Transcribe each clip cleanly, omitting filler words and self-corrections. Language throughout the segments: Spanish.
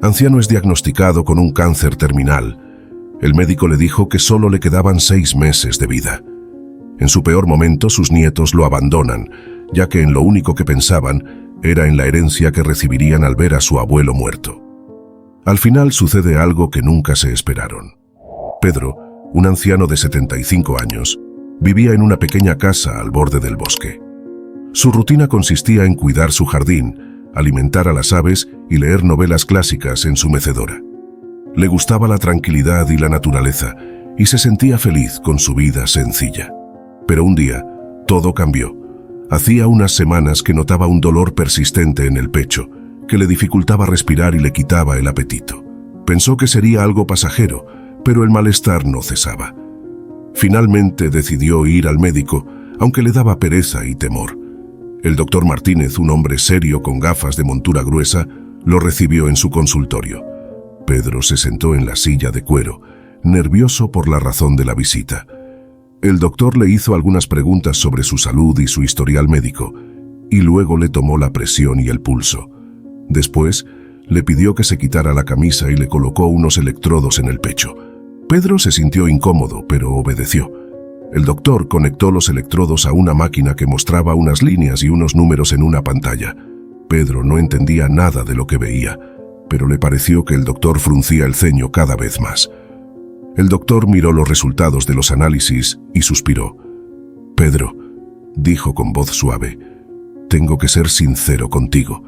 Anciano es diagnosticado con un cáncer terminal. El médico le dijo que solo le quedaban 6 meses de vida. En su peor momento, sus nietos lo abandonan, ya que en lo único que pensaban era en la herencia que recibirían al ver a su abuelo muerto. Al final sucede algo que nunca se esperaron. Pedro, un anciano de 75 años, vivía en una pequeña casa al borde del bosque. Su rutina consistía en cuidar su jardín, alimentar a las aves y leer novelas clásicas en su mecedora. Le gustaba la tranquilidad y la naturaleza, y se sentía feliz con su vida sencilla. Pero un día, todo cambió. Hacía unas semanas que notaba un dolor persistente en el pecho, que le dificultaba respirar y le quitaba el apetito. Pensó que sería algo pasajero, pero el malestar no cesaba. Finalmente decidió ir al médico, aunque le daba pereza y temor. El doctor Martínez, un hombre serio con gafas de montura gruesa, lo recibió en su consultorio. Pedro se sentó en la silla de cuero, nervioso por la razón de la visita. El doctor le hizo algunas preguntas sobre su salud y su historial médico, y luego le tomó la presión y el pulso. Después, le pidió que se quitara la camisa y le colocó unos electrodos en el pecho. Pedro se sintió incómodo, pero obedeció. El doctor conectó los electrodos a una máquina que mostraba unas líneas y unos números en una pantalla. Pedro no entendía nada de lo que veía, pero le pareció que el doctor fruncía el ceño cada vez más. El doctor miró los resultados de los análisis y suspiró. «Pedro», dijo con voz suave, «tengo que ser sincero contigo.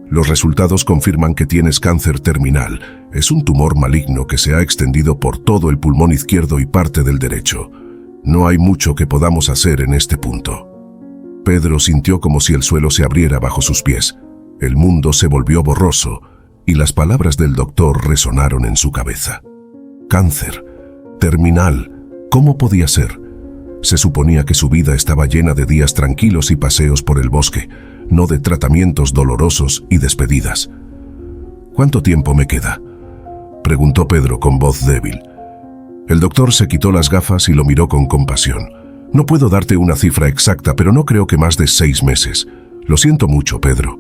Los resultados confirman que tienes cáncer terminal. Es un tumor maligno que se ha extendido por todo el pulmón izquierdo y parte del derecho. No hay mucho que podamos hacer en este punto». Pedro sintió como si el suelo se abriera bajo sus pies. El mundo se volvió borroso y las palabras del doctor resonaron en su cabeza. Cáncer, terminal, ¿cómo podía ser? Se suponía que su vida estaba llena de días tranquilos y paseos por el bosque, no de tratamientos dolorosos y despedidas. «¿Cuánto tiempo me queda?», preguntó Pedro con voz débil. El doctor se quitó las gafas y lo miró con compasión. «No puedo darte una cifra exacta, pero no creo que más de 6 meses. Lo siento mucho, Pedro.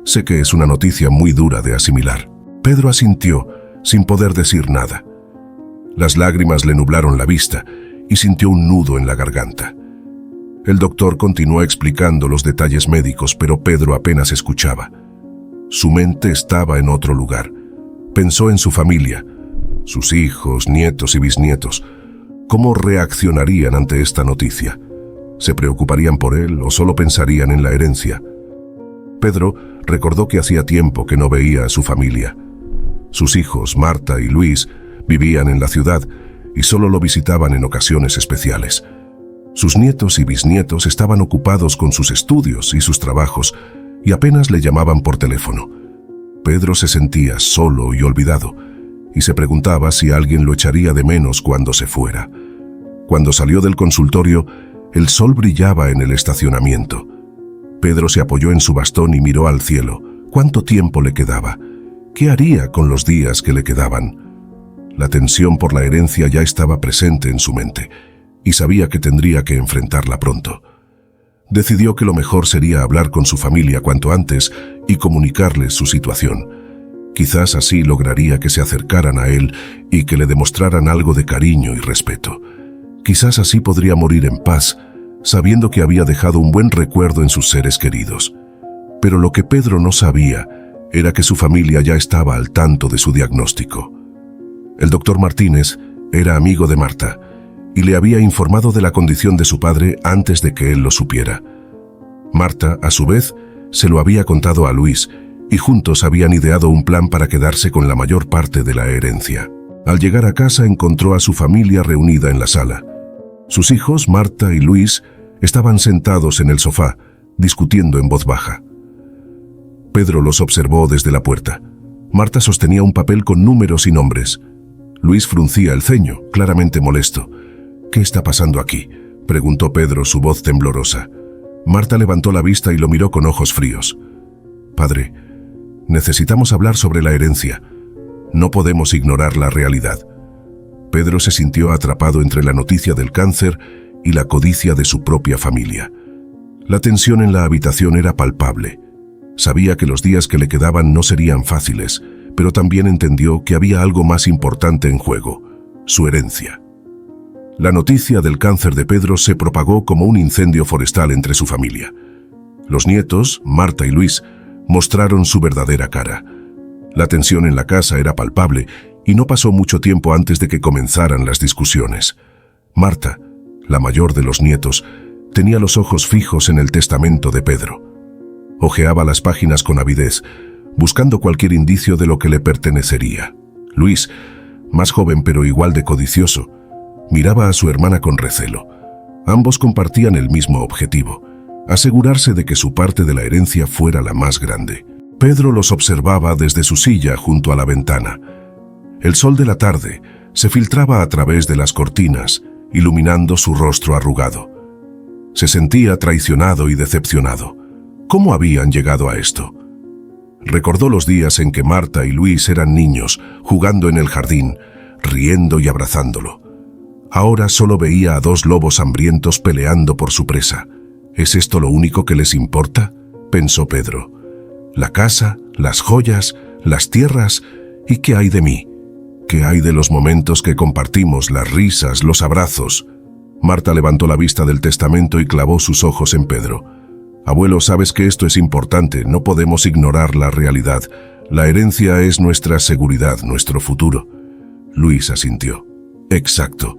Sé que es una noticia muy dura de asimilar». Pedro asintió, sin poder decir nada. Las lágrimas le nublaron la vista y sintió un nudo en la garganta. El doctor continuó explicando los detalles médicos, pero Pedro apenas escuchaba. Su mente estaba en otro lugar. Pensó en su familia, sus hijos, nietos y bisnietos. ¿Cómo reaccionarían ante esta noticia? ¿Se preocuparían por él o solo pensarían en la herencia? Pedro recordó que hacía tiempo que no veía a su familia. Sus hijos, Marta y Luis, vivían en la ciudad y solo lo visitaban en ocasiones especiales. Sus nietos y bisnietos estaban ocupados con sus estudios y sus trabajos y apenas le llamaban por teléfono. Pedro se sentía solo y olvidado y se preguntaba si alguien lo echaría de menos cuando se fuera. Cuando salió del consultorio, el sol brillaba en el estacionamiento. Pedro se apoyó en su bastón y miró al cielo. ¿Cuánto tiempo le quedaba? ¿Qué haría con los días que le quedaban? La tensión por la herencia ya estaba presente en su mente y sabía que tendría que enfrentarla pronto. Decidió que lo mejor sería hablar con su familia cuanto antes y comunicarles su situación. Quizás así lograría que se acercaran a él y que le demostraran algo de cariño y respeto. Quizás así podría morir en paz, sabiendo que había dejado un buen recuerdo en sus seres queridos. Pero lo que Pedro no sabía era que su familia ya estaba al tanto de su diagnóstico. El doctor Martínez era amigo de Marta y le había informado de la condición de su padre antes de que él lo supiera. Marta, a su vez, se lo había contado a Luis y juntos habían ideado un plan para quedarse con la mayor parte de la herencia. Al llegar a casa encontró a su familia reunida en la sala. Sus hijos, Marta y Luis, estaban sentados en el sofá, discutiendo en voz baja. Pedro los observó desde la puerta. Marta sostenía un papel con números y nombres. Luis fruncía el ceño, claramente molesto. «¿Qué está pasando aquí?», preguntó Pedro, su voz temblorosa. Marta levantó la vista y lo miró con ojos fríos. «Padre, necesitamos hablar sobre la herencia. No podemos ignorar la realidad». Pedro se sintió atrapado entre la noticia del cáncer y la codicia de su propia familia. La tensión en la habitación era palpable. Sabía que los días que le quedaban no serían fáciles, pero también entendió que había algo más importante en juego: su herencia. La noticia del cáncer de Pedro se propagó como un incendio forestal entre su familia. Los nietos, Marta y Luis, mostraron su verdadera cara. La tensión en la casa era palpable y no pasó mucho tiempo antes de que comenzaran las discusiones. Marta, la mayor de los nietos, tenía los ojos fijos en el testamento de Pedro. Hojeaba las páginas con avidez, buscando cualquier indicio de lo que le pertenecería. Luis, más joven pero igual de codicioso, miraba a su hermana con recelo. Ambos compartían el mismo objetivo: asegurarse de que su parte de la herencia fuera la más grande. Pedro los observaba desde su silla junto a la ventana. El sol de la tarde se filtraba a través de las cortinas, iluminando su rostro arrugado. Se sentía traicionado y decepcionado. ¿Cómo habían llegado a esto? Recordó los días en que Marta y Luis eran niños, jugando en el jardín, riendo y abrazándolo. Ahora solo veía a dos lobos hambrientos peleando por su presa. ¿Es esto lo único que les importa?, pensó Pedro. La casa, las joyas, las tierras, ¿y qué hay de mí? ¿Qué hay de los momentos que compartimos, las risas, los abrazos? Marta levantó la vista del testamento y clavó sus ojos en Pedro. Abuelo, sabes que esto es importante, no podemos ignorar la realidad. La herencia es nuestra seguridad, nuestro futuro. Luis asintió. Exacto.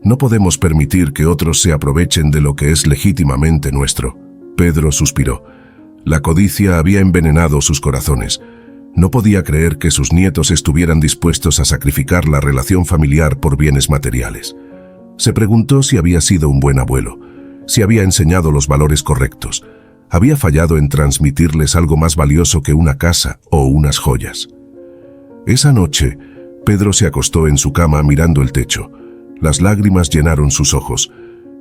No podemos permitir que otros se aprovechen de lo que es legítimamente nuestro. Pedro suspiró. La codicia había envenenado sus corazones. No podía creer que sus nietos estuvieran dispuestos a sacrificar la relación familiar por bienes materiales. Se preguntó si había sido un buen abuelo, si había enseñado los valores correctos. Había fallado en transmitirles algo más valioso que una casa o unas joyas. Esa noche, Pedro se acostó en su cama mirando el techo. Las lágrimas llenaron sus ojos.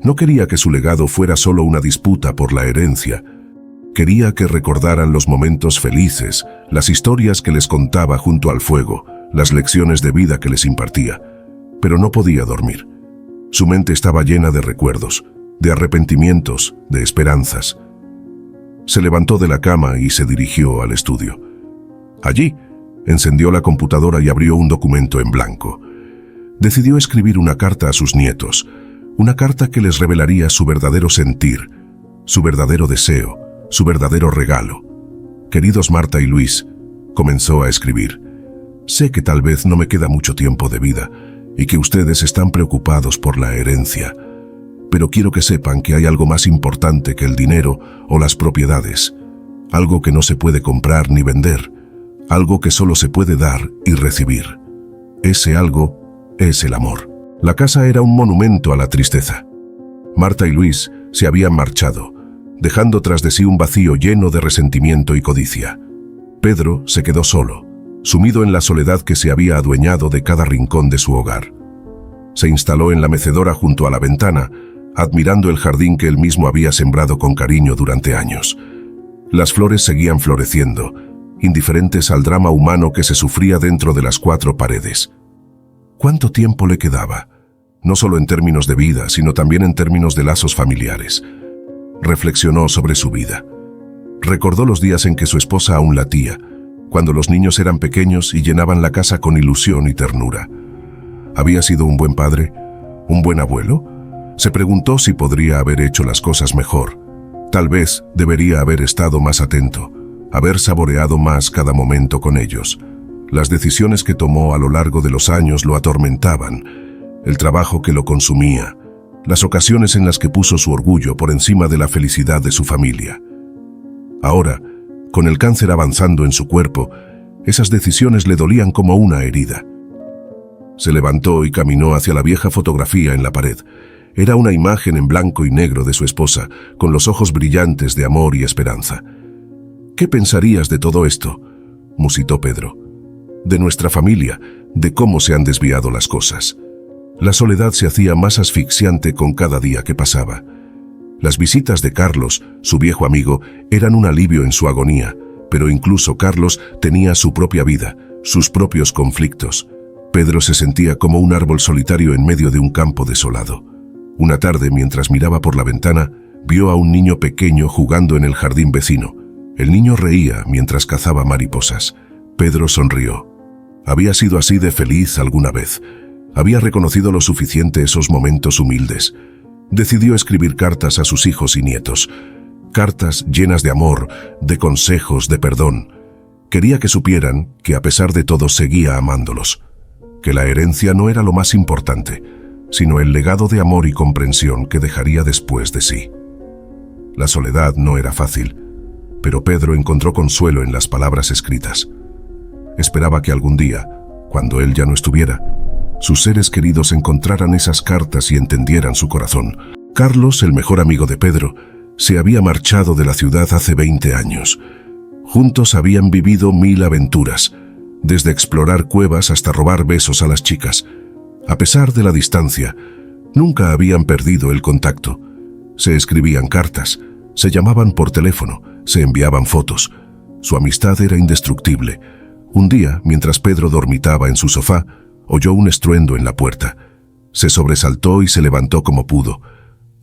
No quería que su legado fuera solo una disputa por la herencia. Quería que recordaran los momentos felices, las historias que les contaba junto al fuego, las lecciones de vida que les impartía. Pero no podía dormir. Su mente estaba llena de recuerdos, de arrepentimientos, de esperanzas. Se levantó de la cama y se dirigió al estudio. Allí, encendió la computadora y abrió un documento en blanco. Decidió escribir una carta a sus nietos, una carta que les revelaría su verdadero sentir, su verdadero deseo, su verdadero regalo. Queridos Marta y Luis, comenzó a escribir, sé que tal vez no me queda mucho tiempo de vida y que ustedes están preocupados por la herencia, pero quiero que sepan que hay algo más importante que el dinero o las propiedades, algo que no se puede comprar ni vender, algo que solo se puede dar y recibir. Ese algo es el amor. La casa era un monumento a la tristeza. Marta y Luis se habían marchado, dejando tras de sí un vacío lleno de resentimiento y codicia. Pedro se quedó solo, sumido en la soledad que se había adueñado de cada rincón de su hogar. Se instaló en la mecedora junto a la ventana, admirando el jardín que él mismo había sembrado con cariño durante años. Las flores seguían floreciendo, indiferentes al drama humano que se sufría dentro de las cuatro paredes. ¿Cuánto tiempo le quedaba? No solo en términos de vida, sino también en términos de lazos familiares. Reflexionó sobre su vida. Recordó los días en que su esposa aún latía, cuando los niños eran pequeños y llenaban la casa con ilusión y ternura. ¿Había sido un buen padre? ¿Un buen abuelo? Se preguntó si podría haber hecho las cosas mejor. Tal vez debería haber estado más atento, haber saboreado más cada momento con ellos. Las decisiones que tomó a lo largo de los años lo atormentaban, el trabajo que lo consumía, las ocasiones en las que puso su orgullo por encima de la felicidad de su familia. Ahora, con el cáncer avanzando en su cuerpo, esas decisiones le dolían como una herida. Se levantó y caminó hacia la vieja fotografía en la pared. Era una imagen en blanco y negro de su esposa, con los ojos brillantes de amor y esperanza. ¿Qué pensarías de todo esto?, musitó Pedro. De nuestra familia, de cómo se han desviado las cosas. La soledad se hacía más asfixiante con cada día que pasaba. Las visitas de Carlos, su viejo amigo, eran un alivio en su agonía, pero incluso Carlos tenía su propia vida, sus propios conflictos. Pedro se sentía como un árbol solitario en medio de un campo desolado. Una tarde, mientras miraba por la ventana, vio a un niño pequeño jugando en el jardín vecino. El niño reía mientras cazaba mariposas. Pedro sonrió. Había sido así de feliz alguna vez. Había reconocido lo suficiente esos momentos humildes. Decidió escribir cartas a sus hijos y nietos. Cartas llenas de amor, de consejos, de perdón. Quería que supieran que a pesar de todo seguía amándolos. Que la herencia no era lo más importante, sino el legado de amor y comprensión que dejaría después de sí. La soledad no era fácil, pero Pedro encontró consuelo en las palabras escritas. Esperaba que algún día, cuando él ya no estuviera, sus seres queridos encontraran esas cartas y entendieran su corazón. Carlos, el mejor amigo de Pedro, se había marchado de la ciudad hace 20 años. Juntos habían vivido 1000 aventuras, desde explorar cuevas hasta robar besos a las chicas. A pesar de la distancia, nunca habían perdido el contacto. Se escribían cartas, se llamaban por teléfono, se enviaban fotos. Su amistad era indestructible. Un día, mientras Pedro dormitaba en su sofá, oyó un estruendo en la puerta. Se sobresaltó y se levantó como pudo.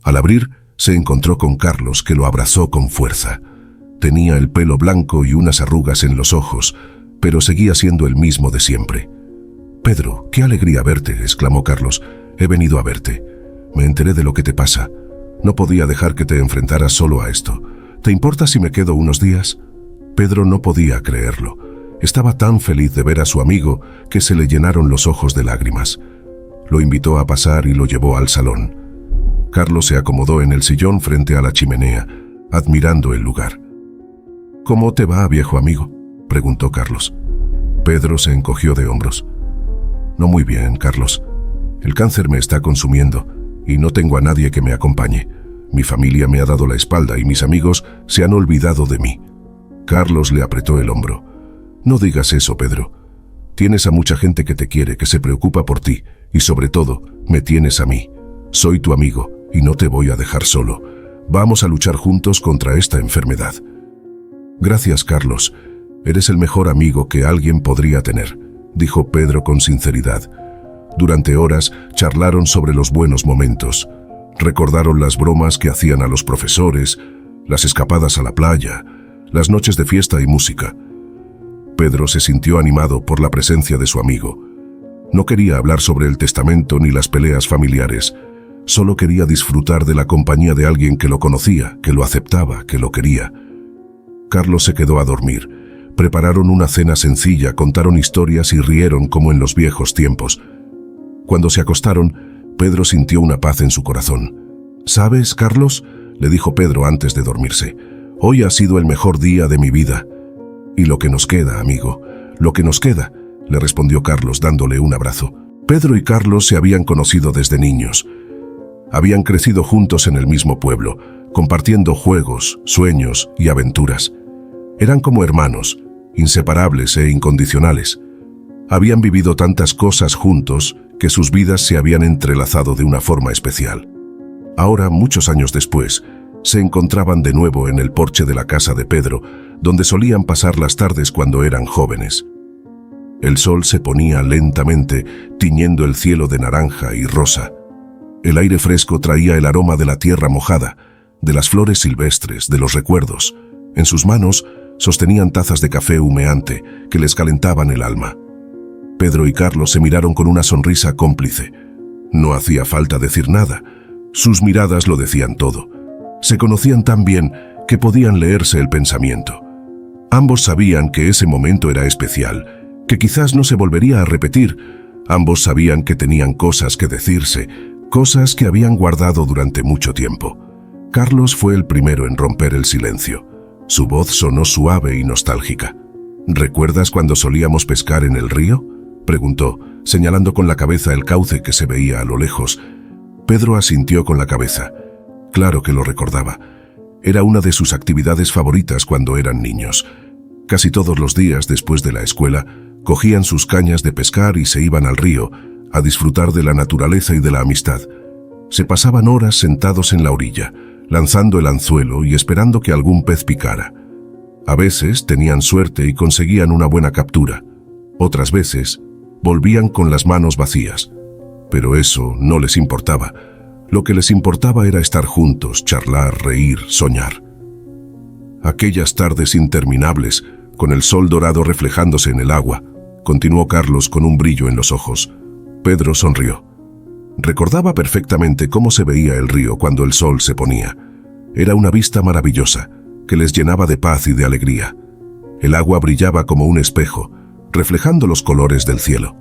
Al abrir, se encontró con Carlos, que lo abrazó con fuerza. Tenía el pelo blanco y unas arrugas en los ojos, pero seguía siendo el mismo de siempre. «Pedro, qué alegría verte», exclamó Carlos. «He venido a verte. Me enteré de lo que te pasa. No podía dejar que te enfrentaras solo a esto. ¿Te importa si me quedo unos días?» Pedro no podía creerlo. Estaba tan feliz de ver a su amigo que se le llenaron los ojos de lágrimas. Lo invitó a pasar y lo llevó al salón. Carlos se acomodó en el sillón frente a la chimenea, admirando el lugar. «¿Cómo te va, viejo amigo?», preguntó Carlos. Pedro se encogió de hombros. «No muy bien, Carlos. El cáncer me está consumiendo y no tengo a nadie que me acompañe. Mi familia me ha dado la espalda y mis amigos se han olvidado de mí». Carlos le apretó el hombro. «No digas eso, Pedro. Tienes a mucha gente que te quiere, que se preocupa por ti, y sobre todo, me tienes a mí. Soy tu amigo y no te voy a dejar solo. Vamos a luchar juntos contra esta enfermedad». «Gracias, Carlos. Eres el mejor amigo que alguien podría tener», dijo Pedro con sinceridad. Durante horas charlaron sobre los buenos momentos. Recordaron las bromas que hacían a los profesores, las escapadas a la playa, las noches de fiesta y música. Pedro se sintió animado por la presencia de su amigo. No quería hablar sobre el testamento ni las peleas familiares. Solo quería disfrutar de la compañía de alguien que lo conocía, que lo aceptaba, que lo quería. Carlos se quedó a dormir. Prepararon una cena sencilla, contaron historias y rieron como en los viejos tiempos. Cuando se acostaron, Pedro sintió una paz en su corazón. «¿Sabes, Carlos?», le dijo Pedro antes de dormirse. «Hoy ha sido el mejor día de mi vida». «Y lo que nos queda, amigo, lo que nos queda», le respondió Carlos dándole un abrazo. Pedro y Carlos se habían conocido desde niños. Habían crecido juntos en el mismo pueblo, compartiendo juegos, sueños y aventuras. Eran como hermanos, inseparables e incondicionales. Habían vivido tantas cosas juntos que sus vidas se habían entrelazado de una forma especial. Ahora, muchos años después, se encontraban de nuevo en el porche de la casa de Pedro, donde solían pasar las tardes cuando eran jóvenes. El sol se ponía lentamente, tiñendo el cielo de naranja y rosa. El aire fresco traía el aroma de la tierra mojada, de las flores silvestres, de los recuerdos. En sus manos sostenían tazas de café humeante que les calentaban el alma. Pedro y Carlos se miraron con una sonrisa cómplice. No hacía falta decir nada. Sus miradas lo decían todo. Se conocían tan bien que podían leerse el pensamiento. Ambos sabían que ese momento era especial, que quizás no se volvería a repetir. Ambos sabían que tenían cosas que decirse, cosas que habían guardado durante mucho tiempo. Carlos fue el primero en romper el silencio. Su voz sonó suave y nostálgica. «¿Recuerdas cuando solíamos pescar en el río?», preguntó, señalando con la cabeza el cauce que se veía a lo lejos. Pedro asintió con la cabeza. Claro que lo recordaba. Era una de sus actividades favoritas cuando eran niños. Casi todos los días después de la escuela, cogían sus cañas de pescar y se iban al río, a disfrutar de la naturaleza y de la amistad. Se pasaban horas sentados en la orilla, lanzando el anzuelo y esperando que algún pez picara. A veces tenían suerte y conseguían una buena captura. Otras veces volvían con las manos vacías. Pero eso no les importaba. Lo que les importaba era estar juntos, charlar, reír, soñar. Aquellas tardes interminables, con el sol dorado reflejándose en el agua, continuó Carlos con un brillo en los ojos. Pedro sonrió. Recordaba perfectamente cómo se veía el río cuando el sol se ponía. Era una vista maravillosa, que les llenaba de paz y de alegría. El agua brillaba como un espejo, reflejando los colores del cielo.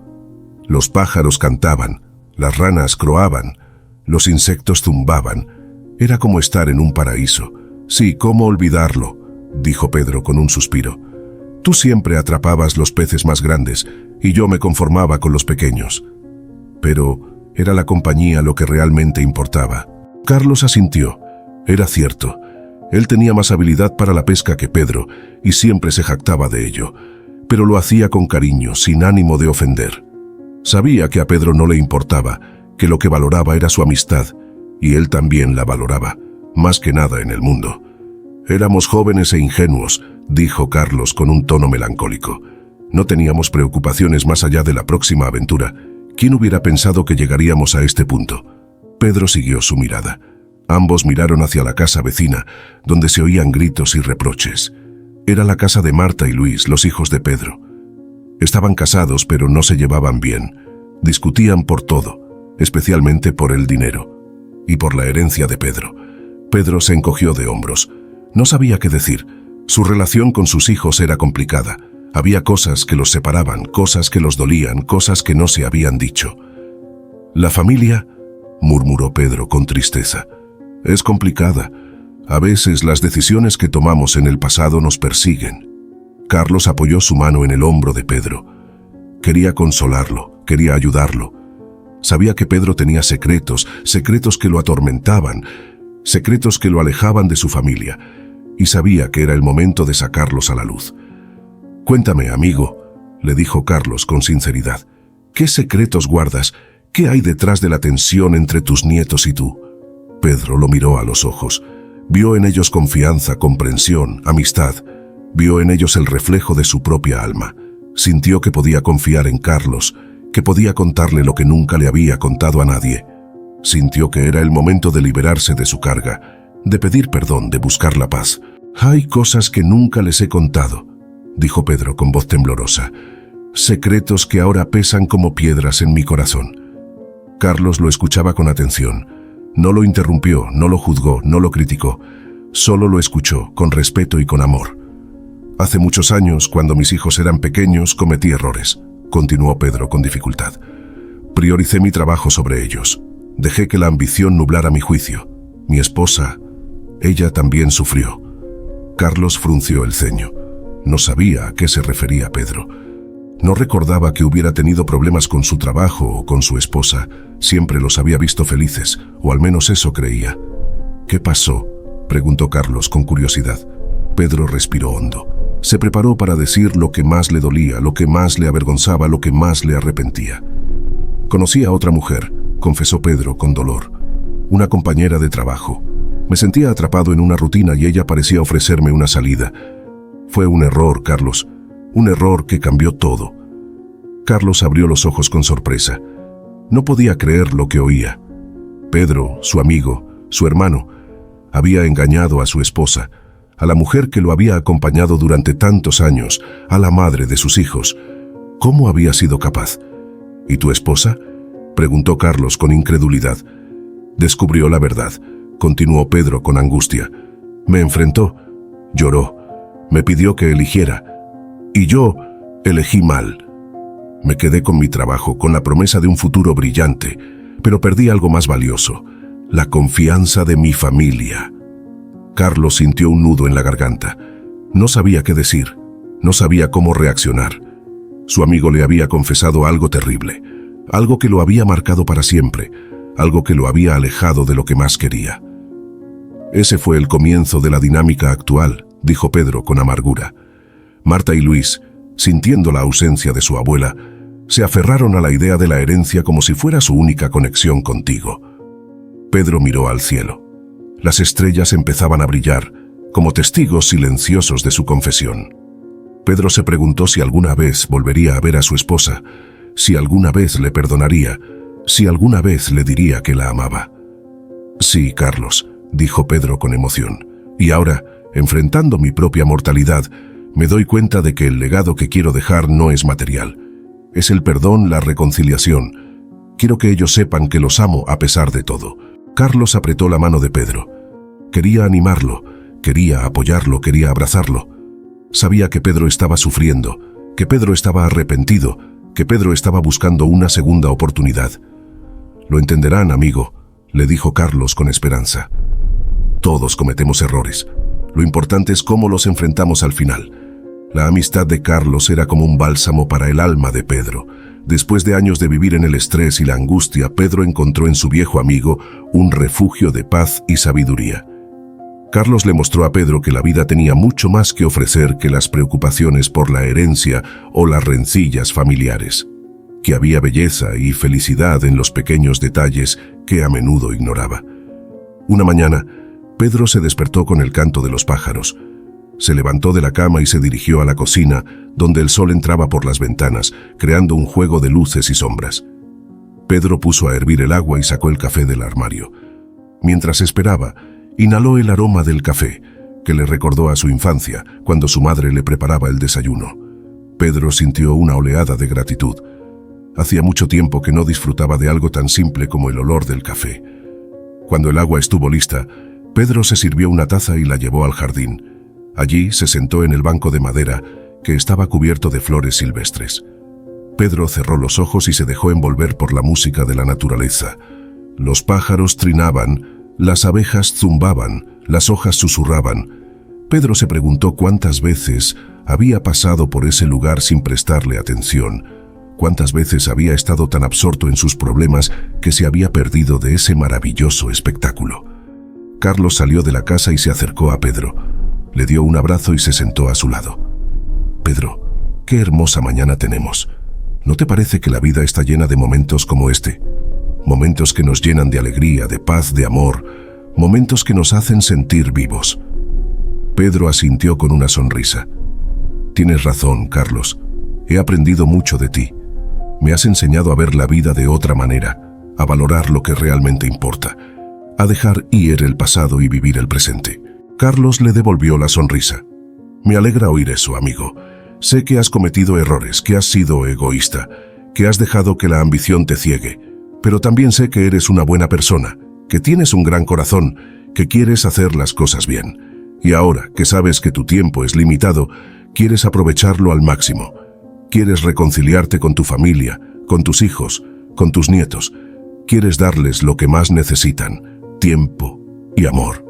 Los pájaros cantaban, las ranas croaban, los insectos zumbaban. Era como estar en un paraíso. Sí, ¿cómo olvidarlo?, dijo Pedro con un suspiro. Tú siempre atrapabas los peces más grandes y yo me conformaba con los pequeños. Pero era la compañía lo que realmente importaba. Carlos asintió. Era cierto. Él tenía más habilidad para la pesca que Pedro y siempre se jactaba de ello, pero lo hacía con cariño, sin ánimo de ofender. Sabía que a Pedro no le importaba, que lo que valoraba era su amistad, y él también la valoraba, más que nada en el mundo. Éramos jóvenes e ingenuos, dijo Carlos con un tono melancólico. No teníamos preocupaciones más allá de la próxima aventura. ¿Quién hubiera pensado que llegaríamos a este punto? Pedro siguió su mirada. Ambos miraron hacia la casa vecina, donde se oían gritos y reproches. Era la casa de Marta y Luis, los hijos de Pedro. Estaban casados, pero no se llevaban bien. Discutían por todo, especialmente por el dinero y por la herencia de Pedro. Pedro se encogió de hombros. No sabía qué decir. Su relación con sus hijos era complicada. Había cosas que los separaban, cosas que los dolían, cosas que no se habían dicho. «La familia», murmuró Pedro con tristeza, «es complicada. A veces las decisiones que tomamos en el pasado nos persiguen». Carlos apoyó su mano en el hombro de Pedro. Quería consolarlo, quería ayudarlo. Sabía que Pedro tenía secretos, secretos que lo atormentaban, secretos que lo alejaban de su familia, y sabía que era el momento de sacarlos a la luz. «Cuéntame, amigo», le dijo Carlos con sinceridad. «¿Qué secretos guardas? ¿Qué hay detrás de la tensión entre tus nietos y tú?» Pedro lo miró a los ojos. Vio en ellos confianza, comprensión, amistad. Vio en ellos el reflejo de su propia alma. Sintió que podía confiar en Carlos, que podía contarle lo que nunca le había contado a nadie. Sintió que era el momento de liberarse de su carga, de pedir perdón, de buscar la paz. «Hay cosas que nunca les he contado», dijo Pedro con voz temblorosa. «Secretos que ahora pesan como piedras en mi corazón». Carlos lo escuchaba con atención. No lo interrumpió, no lo juzgó, no lo criticó. Solo lo escuchó, con respeto y con amor. «Hace muchos años, cuando mis hijos eran pequeños, cometí errores», continuó Pedro con dificultad. «Prioricé mi trabajo sobre ellos. Dejé que la ambición nublara mi juicio. Mi esposa, ella también sufrió». Carlos frunció el ceño. No sabía a qué se refería Pedro. No recordaba que hubiera tenido problemas con su trabajo o con su esposa. Siempre los había visto felices, o al menos eso creía. «¿Qué pasó?», preguntó Carlos con curiosidad. Pedro respiró hondo. Se preparó para decir lo que más le dolía, lo que más le avergonzaba, lo que más le arrepentía. «Conocí a otra mujer», confesó Pedro con dolor. «Una compañera de trabajo. Me sentía atrapado en una rutina y ella parecía ofrecerme una salida. Fue un error, Carlos. Un error que cambió todo». Carlos abrió los ojos con sorpresa. No podía creer lo que oía. Pedro, su amigo, su hermano, había engañado a su esposa, a la mujer que lo había acompañado durante tantos años, a la madre de sus hijos. ¿Cómo había sido capaz? «¿Y tu esposa?», preguntó Carlos con incredulidad. «Descubrió la verdad», continuó Pedro con angustia. «Me enfrentó, lloró, me pidió que eligiera, y yo elegí mal. Me quedé con mi trabajo, con la promesa de un futuro brillante, pero perdí algo más valioso, la confianza de mi familia». Carlos sintió un nudo en la garganta. No sabía qué decir, no sabía cómo reaccionar. Su amigo le había confesado algo terrible, algo que lo había marcado para siempre, algo que lo había alejado de lo que más quería. «Ese fue el comienzo de la dinámica actual», dijo Pedro con amargura. Marta y Luis, sintiendo la ausencia de su abuela, se aferraron a la idea de la herencia como si fuera su única conexión contigo. Pedro miró al cielo. Las estrellas empezaban a brillar, como testigos silenciosos de su confesión. Pedro se preguntó si alguna vez volvería a ver a su esposa, si alguna vez le perdonaría, si alguna vez le diría que la amaba. «Sí, Carlos», dijo Pedro con emoción. «Y ahora, enfrentando mi propia mortalidad, me doy cuenta de que el legado que quiero dejar no es material, Es el perdón, la reconciliación. Quiero que ellos sepan que los amo a pesar de todo. Carlos apretó la mano de Pedro. Quería animarlo, quería apoyarlo, quería abrazarlo. Sabía que Pedro estaba sufriendo, que Pedro estaba arrepentido, que Pedro estaba buscando una segunda oportunidad. Lo entenderán, amigo, le dijo Carlos con esperanza. Todos cometemos errores. Lo importante es cómo los enfrentamos al final. La amistad de Carlos era como un bálsamo para el alma de Pedro. Después de años de vivir en el estrés y la angustia, Pedro encontró en su viejo amigo un refugio de paz y sabiduría. Carlos le mostró a Pedro que la vida tenía mucho más que ofrecer que las preocupaciones por la herencia o las rencillas familiares, que había belleza y felicidad en los pequeños detalles que a menudo ignoraba. Una mañana, Pedro se despertó con el canto de los pájaros. Se levantó de la cama y se dirigió a la cocina, donde el sol entraba por las ventanas, creando un juego de luces y sombras. Pedro puso a hervir el agua y sacó el café del armario. Mientras esperaba, inhaló el aroma del café, que le recordó a su infancia, cuando su madre le preparaba el desayuno. Pedro sintió una oleada de gratitud. Hacía mucho tiempo que no disfrutaba de algo tan simple como el olor del café. Cuando el agua estuvo lista, Pedro se sirvió una taza y la llevó al jardín. Allí se sentó en el banco de madera, que estaba cubierto de flores silvestres. Pedro cerró los ojos y se dejó envolver por la música de la naturaleza. Los pájaros trinaban, las abejas zumbaban, las hojas susurraban. Pedro se preguntó cuántas veces había pasado por ese lugar sin prestarle atención, cuántas veces había estado tan absorto en sus problemas que se había perdido de ese maravilloso espectáculo. Carlos salió de la casa y se acercó a Pedro. Le dio un abrazo y se sentó a su lado. Pedro, qué hermosa mañana tenemos. ¿No te parece que la vida está llena de momentos como este? Momentos que nos llenan de alegría, de paz, de amor, momentos que nos hacen sentir vivos. Pedro asintió con una sonrisa. Tienes razón, Carlos. He aprendido mucho de ti. Me has enseñado a ver la vida de otra manera, a valorar lo que realmente importa, a dejar ir el pasado y vivir el presente. Carlos le devolvió la sonrisa. Me alegra oír eso, amigo. Sé que has cometido errores, que has sido egoísta, que has dejado que la ambición te ciegue, pero también sé que eres una buena persona, que tienes un gran corazón, que quieres hacer las cosas bien. Y ahora que sabes que tu tiempo es limitado, quieres aprovecharlo al máximo. Quieres reconciliarte con tu familia, con tus hijos, con tus nietos. Quieres darles lo que más necesitan, tiempo y amor.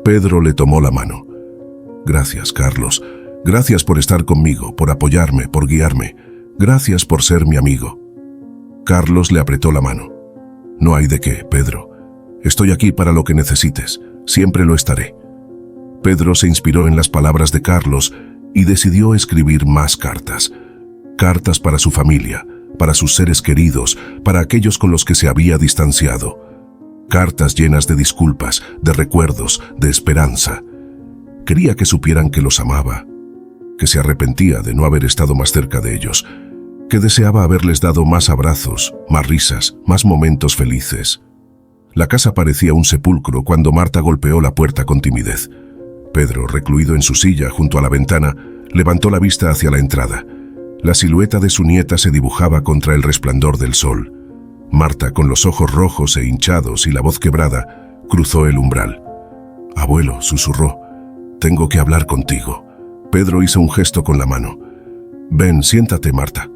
Pedro le tomó la mano. Gracias, Carlos. Gracias por estar conmigo, por apoyarme, por guiarme. Gracias por ser mi amigo. Carlos le apretó la mano. No hay de qué, Pedro. Estoy aquí para lo que necesites. Siempre lo estaré. Pedro se inspiró en las palabras de Carlos y decidió escribir más cartas. Cartas para su familia, para sus seres queridos, para aquellos con los que se había distanciado. Cartas llenas de disculpas, de recuerdos, de esperanza. Quería que supieran que los amaba, que se arrepentía de no haber estado más cerca de ellos, que deseaba haberles dado más abrazos, más risas, más momentos felices. La casa parecía un sepulcro cuando Marta golpeó la puerta con timidez. Pedro, recluido en su silla junto a la ventana, levantó la vista hacia la entrada. La silueta de su nieta se dibujaba contra el resplandor del sol. Marta, con los ojos rojos e hinchados y la voz quebrada, cruzó el umbral. «Abuelo», susurró, «tengo que hablar contigo». Pedro hizo un gesto con la mano. «Ven, siéntate, Marta».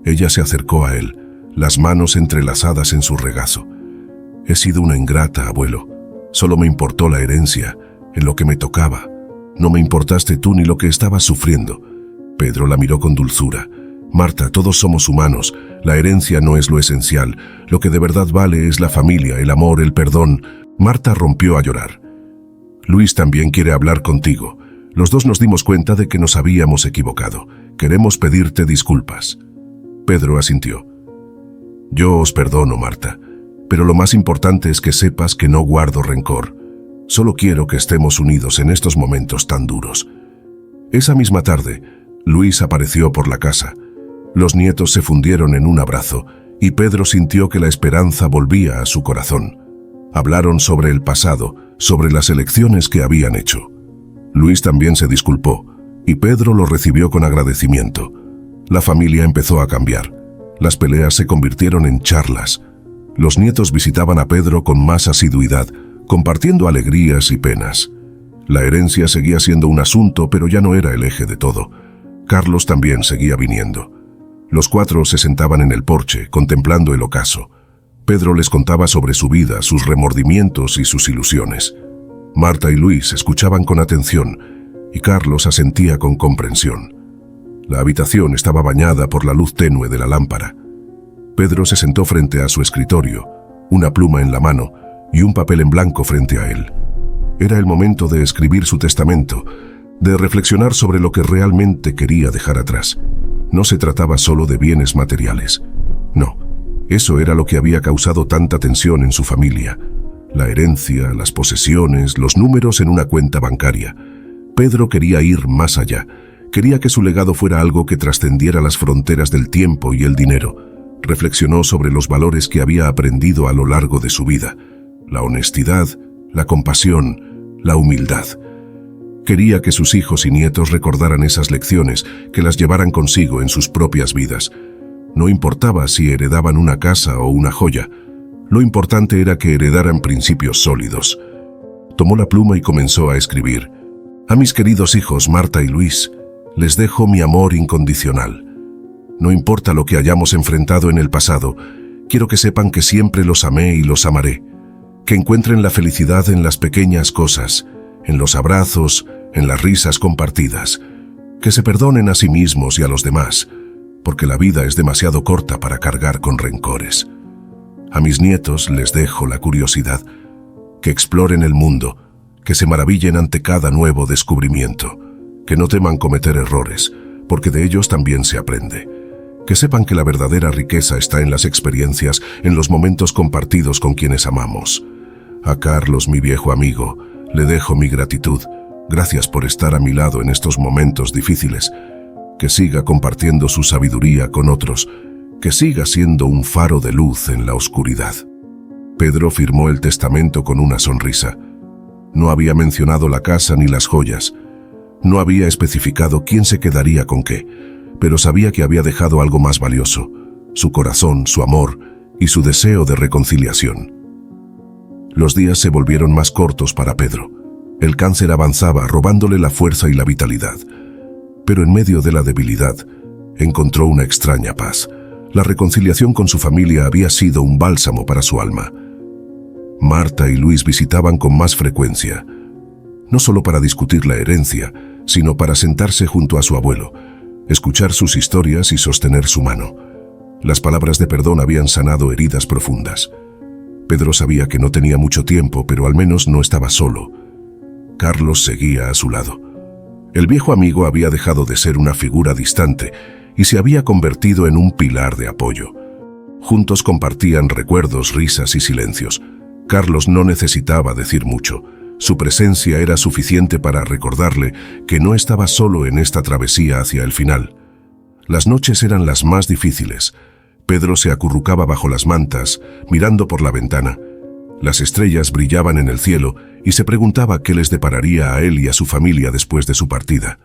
Ella se acercó a él, las manos entrelazadas en su regazo. «He sido una ingrata, abuelo. Solo me importó la herencia, en lo que me tocaba. No me importaste tú ni lo que estabas sufriendo». Pedro la miró con dulzura. «Marta, todos somos humanos. La herencia no es lo esencial. Lo que de verdad vale es la familia, el amor, el perdón». Marta rompió a llorar. «Luis también quiere hablar contigo. Los dos nos dimos cuenta de que nos habíamos equivocado. Queremos pedirte disculpas». Pedro asintió. «Yo os perdono, Marta, pero lo más importante es que sepas que no guardo rencor. Solo quiero que estemos unidos en estos momentos tan duros». Esa misma tarde, Luis apareció por la casa. Los nietos se fundieron en un abrazo y Pedro sintió que la esperanza volvía a su corazón. Hablaron sobre el pasado, sobre las elecciones que habían hecho. Luis también se disculpó y Pedro lo recibió con agradecimiento. La familia empezó a cambiar. Las peleas se convirtieron en charlas. Los nietos visitaban a Pedro con más asiduidad, compartiendo alegrías y penas. La herencia seguía siendo un asunto, pero ya no era el eje de todo. Carlos también seguía viniendo. Los cuatro se sentaban en el porche, contemplando el ocaso. Pedro les contaba sobre su vida, sus remordimientos y sus ilusiones. Marta y Luis escuchaban con atención, y Carlos asentía con comprensión. La habitación estaba bañada por la luz tenue de la lámpara. Pedro se sentó frente a su escritorio, una pluma en la mano y un papel en blanco frente a él. Era el momento de escribir su testamento, de reflexionar sobre lo que realmente quería dejar atrás. No se trataba solo de bienes materiales. No, eso era lo que había causado tanta tensión en su familia. La herencia, las posesiones, los números en una cuenta bancaria. Pedro quería ir más allá. Quería que su legado fuera algo que trascendiera las fronteras del tiempo y el dinero. Reflexionó sobre los valores que había aprendido a lo largo de su vida. La honestidad, la compasión, la humildad. Quería que sus hijos y nietos recordaran esas lecciones, que las llevaran consigo en sus propias vidas. No importaba si heredaban una casa o una joya. Lo importante era que heredaran principios sólidos. Tomó la pluma y comenzó a escribir. A mis queridos hijos Marta y Luis, les dejo mi amor incondicional. No importa lo que hayamos enfrentado en el pasado, quiero que sepan que siempre los amé y los amaré. Que encuentren la felicidad en las pequeñas cosas, en los abrazos, en las risas compartidas. Que se perdonen a sí mismos y a los demás, porque la vida es demasiado corta para cargar con rencores. A mis nietos les dejo la curiosidad, que exploren el mundo, que se maravillen ante cada nuevo descubrimiento, que no teman cometer errores, porque de ellos también se aprende. Que sepan que la verdadera riqueza está en las experiencias, en los momentos compartidos con quienes amamos. A Carlos, mi viejo amigo, le dejo mi gratitud. Gracias por estar a mi lado en estos momentos difíciles. Que siga compartiendo su sabiduría con otros, que siga siendo un faro de luz en la oscuridad. Pedro firmó el testamento con una sonrisa. No había mencionado la casa ni las joyas. No había especificado quién se quedaría con qué, pero sabía que había dejado algo más valioso: su corazón, su amor y su deseo de reconciliación. Los días se volvieron más cortos para Pedro. El cáncer avanzaba, robándole la fuerza y la vitalidad. Pero en medio de la debilidad, encontró una extraña paz. La reconciliación con su familia había sido un bálsamo para su alma. Marta y Luis visitaban con más frecuencia, no solo para discutir la herencia, sino para sentarse junto a su abuelo, escuchar sus historias y sostener su mano. Las palabras de perdón habían sanado heridas profundas. Pedro sabía que no tenía mucho tiempo, pero al menos no estaba solo. Carlos seguía a su lado. El viejo amigo había dejado de ser una figura distante y se había convertido en un pilar de apoyo. Juntos compartían recuerdos, risas y silencios. Carlos no necesitaba decir mucho. Su presencia era suficiente para recordarle que no estaba solo en esta travesía hacia el final. Las noches eran las más difíciles. Pedro se acurrucaba bajo las mantas, mirando por la ventana. Las estrellas brillaban en el cielo y se preguntaba qué les depararía a él y a su familia después de su partida.